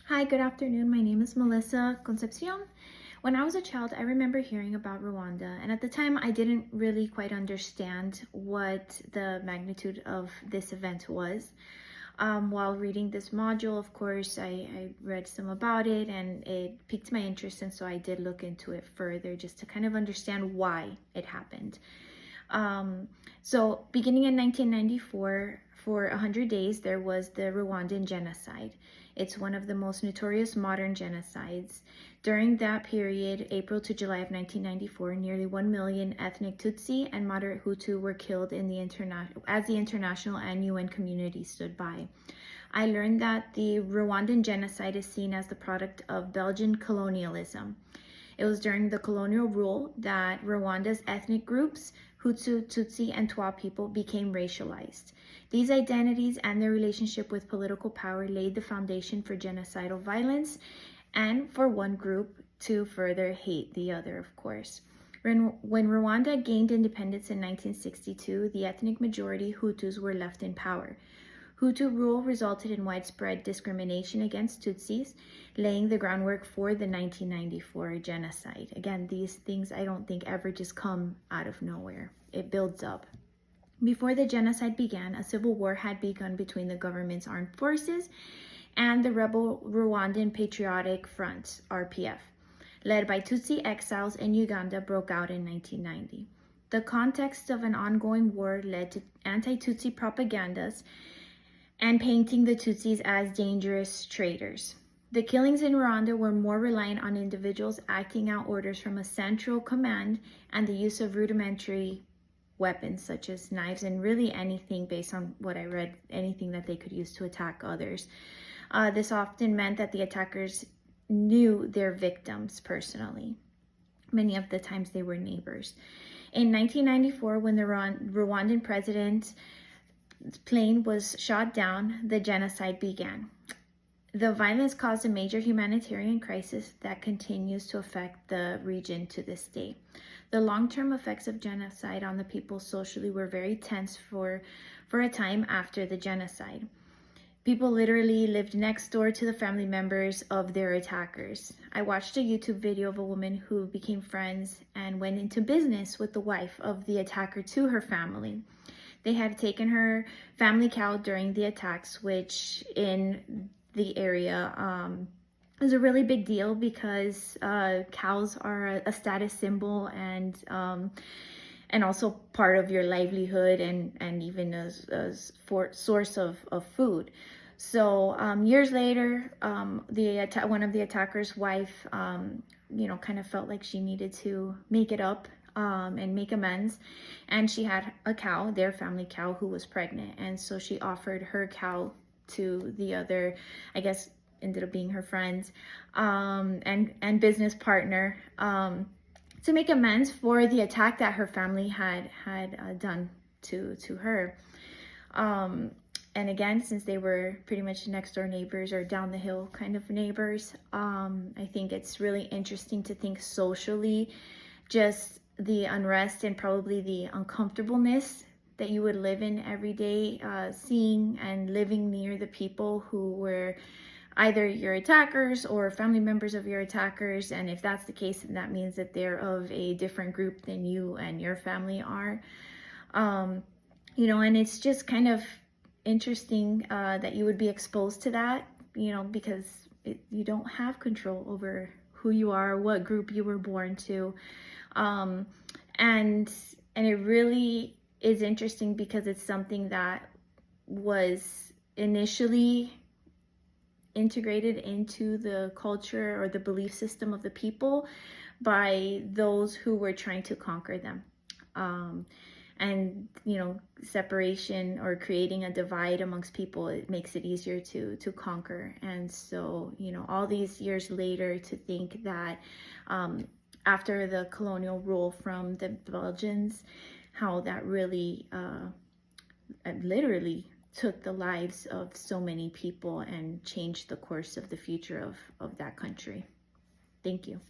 Hi, good afternoon. My name is Melissa Concepcion. When I was a child, I remember hearing about Rwanda, and at the time, I didn't really quite understand what the magnitude of this event was. While reading this module, of course, I read some about it and it piqued my interest, and so I did look into it further just to kind of understand why it happened. So beginning in 1994, for 100 days, there was the Rwandan genocide. It's one of the most notorious modern genocides. During that period, April to July of 1994, nearly 1 million ethnic Tutsi and moderate Hutu were killed in the as the international and UN community stood by. I learned that the Rwandan genocide is seen as the product of Belgian colonialism. It was during the colonial rule that Rwanda's ethnic groups, Hutu, Tutsi, and Twa people, became racialized. These identities and their relationship with political power laid the foundation for genocidal violence and for one group to further hate the other, of course. When Rwanda gained independence in 1962, the ethnic majority Hutus were left in power. Hutu rule resulted in widespread discrimination against Tutsis, laying the groundwork for the 1994 genocide. Again, these things I don't think ever just come out of nowhere. It builds up. Before the genocide began, a civil war had begun between the government's armed forces and the rebel Rwandan Patriotic Front, RPF, led by Tutsi exiles in Uganda, broke out in 1990. The context of an ongoing war led to anti-Tutsi propagandas and painting the Tutsis as dangerous traitors. The killings in Rwanda were more reliant on individuals acting out orders from a central command and the use of rudimentary weapons such as knives and really anything, based on what I read, anything that they could use to attack others. This often meant that the attackers knew their victims personally. Many of the times they were neighbors. In 1994, when the Rwandan president's plane was shot down, the genocide began. The violence caused a major humanitarian crisis that continues to affect the region to this day. The long-term effects of genocide on the people socially were very tense for a time after the genocide. People literally lived next door to the family members of their attackers. I watched a YouTube video of a woman who became friends and went into business with the wife of the attacker to her family. They had taken her family cow during the attacks, which in the area is a really big deal because cows are a status symbol and also part of your livelihood and even a source of food. So years later, one of the attacker's wife, kind of felt like she needed to make it up and make amends. And she had a cow, their family cow, who was pregnant. And so she offered her cow to the other, I guess, ended up being her friend and business partner to make amends for the attack that her family had done to her. And again, since they were pretty much next door neighbors or down the hill kind of neighbors, I think it's really interesting to think socially, just the unrest and probably the uncomfortableness that you would live in every day, seeing and living near the people who were either your attackers or family members of your attackers. And if that's the case, then that means that they're of a different group than you and your family are. And it's just kind of interesting that you would be exposed to that, because you don't have control over who you are, what group you were born to. And it really is interesting because it's something that was initially integrated into the culture or the belief system of the people by those who were trying to conquer them. And separation or creating a divide amongst people, it makes it easier to conquer. And so all these years later, to think that after the colonial rule from the Belgians, how that really literally took the lives of so many people and changed the course of the future of that country. Thank you.